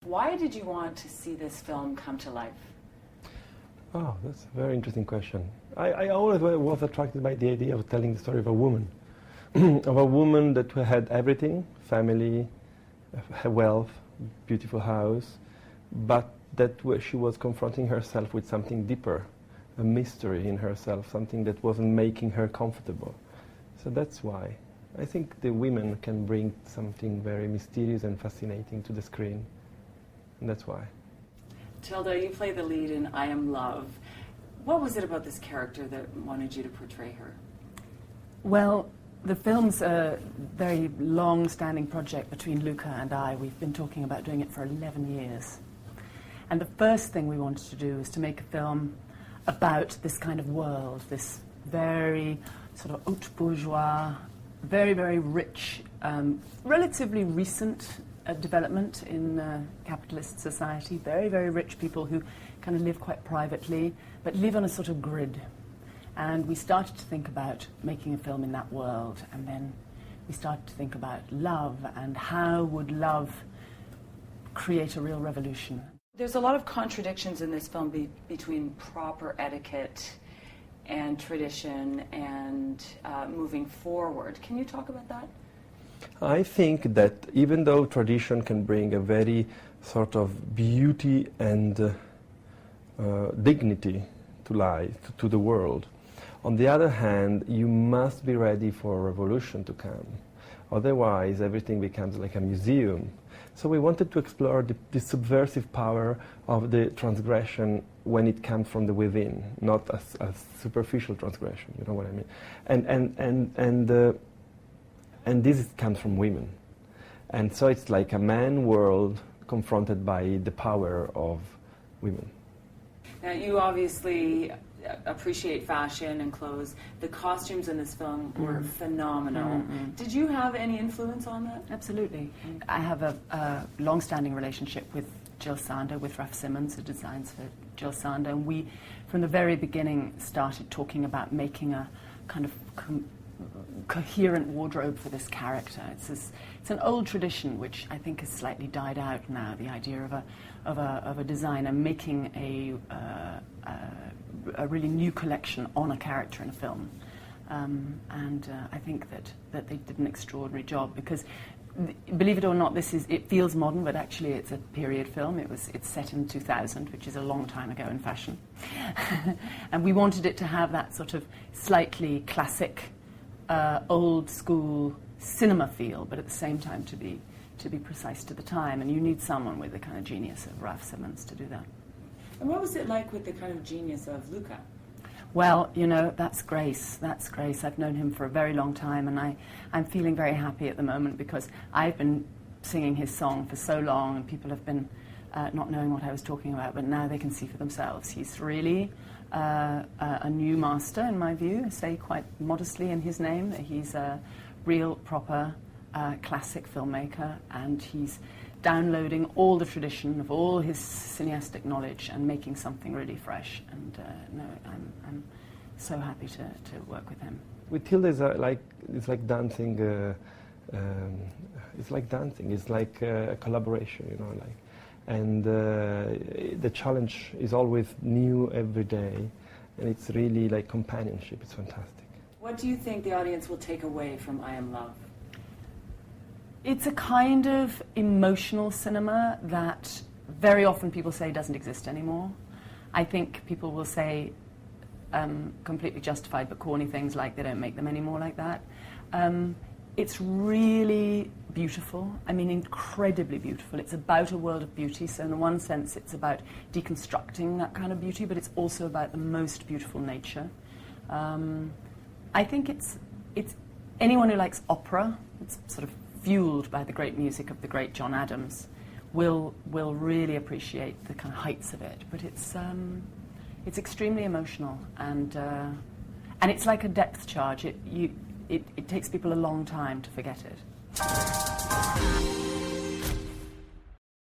Why did you want to see this film come to life? Oh, that's a very interesting question. I always was attracted by the idea of telling the story of a woman, of a woman that had everything, family, wealth, beautiful house, but that she was confronting herself with something deeper, a mystery in herself, something that wasn't making her comfortable. So that's why. I think the women can bring something very mysterious and fascinating to the screen, and that's why. Tilda, you play the lead in I Am Love. What was it about this character that wanted you to portray her? Well, the film's a very long-standing project between Luca and I. We've been talking about doing it for 11 years. And the first thing we wanted to do was to make a film about this kind of world, this very sort of haute bourgeois, very, very rich, relatively recent development in capitalist society, very, very rich people who kind of live quite privately, but live on a sort of grid. And we started to think about making a film in that world, and then we started to think about love and how would love create a real revolution. There's a lot of contradictions in this film between proper etiquette and tradition and moving forward. Can you talk about that? I think that even though tradition can bring a very sort of beauty and dignity to life, to the world, on the other hand, you must be ready for a revolution to come. Otherwise, everything becomes like a museum. So we wanted to explore the subversive power of the transgression when it comes from the within, not a superficial transgression, you know what I mean? And this comes from women. And so it's like a man world confronted by the power of women. Now, you obviously appreciate fashion and clothes. The costumes in this film were phenomenal. Did you have any influence on that? Absolutely. I have a long-standing relationship with Jill Sander, with Raf Simons, who designs for Jill Sander, and we, from the very beginning, started talking about making a kind of coherent wardrobe for this character. It's an old tradition which I think has slightly died out now. The idea of a designer making a really new collection on a character in a film, and I think that they did an extraordinary job because, believe it or not, it feels modern, but actually it's a period film. It's set in 2000, which is a long time ago in fashion, and we wanted it to have that sort of slightly classic, old school cinema feel, but at the same time to be precise to the time. And you need someone with the kind of genius of Raf Simons to do that. And what was it like with the kind of genius of Luca? Well, you know, that's Grace. That's Grace. I've known him for a very long time, and I'm feeling very happy at the moment because I've been singing his song for so long, and people have been not knowing what I was talking about, but now they can see for themselves. He's really a new master, in my view. I say quite modestly in his name that he's a real, proper, classic filmmaker, and he's downloading all the tradition of all his cineastic knowledge and making something really fresh. And no, I'm so happy to work with him. With Tilda, it's like dancing. It's like dancing. It's like a collaboration, you know, like. And the challenge is always new every day, and it's really like companionship. It's fantastic. What do you think the audience will take away from I Am Love? It's a kind of emotional cinema that very often people say doesn't exist anymore. I think people will say completely justified but corny things like they don't make them anymore like that. It's really beautiful. I mean, incredibly beautiful. It's about a world of beauty, so in the one sense it's about deconstructing that kind of beauty, but it's also about the most beautiful nature. I think it's anyone who likes opera, it's sort of fueled by the great music of the great John Adams, will really appreciate the kind of heights of it. But it's extremely emotional, and it's like a depth charge. It takes people a long time to forget it.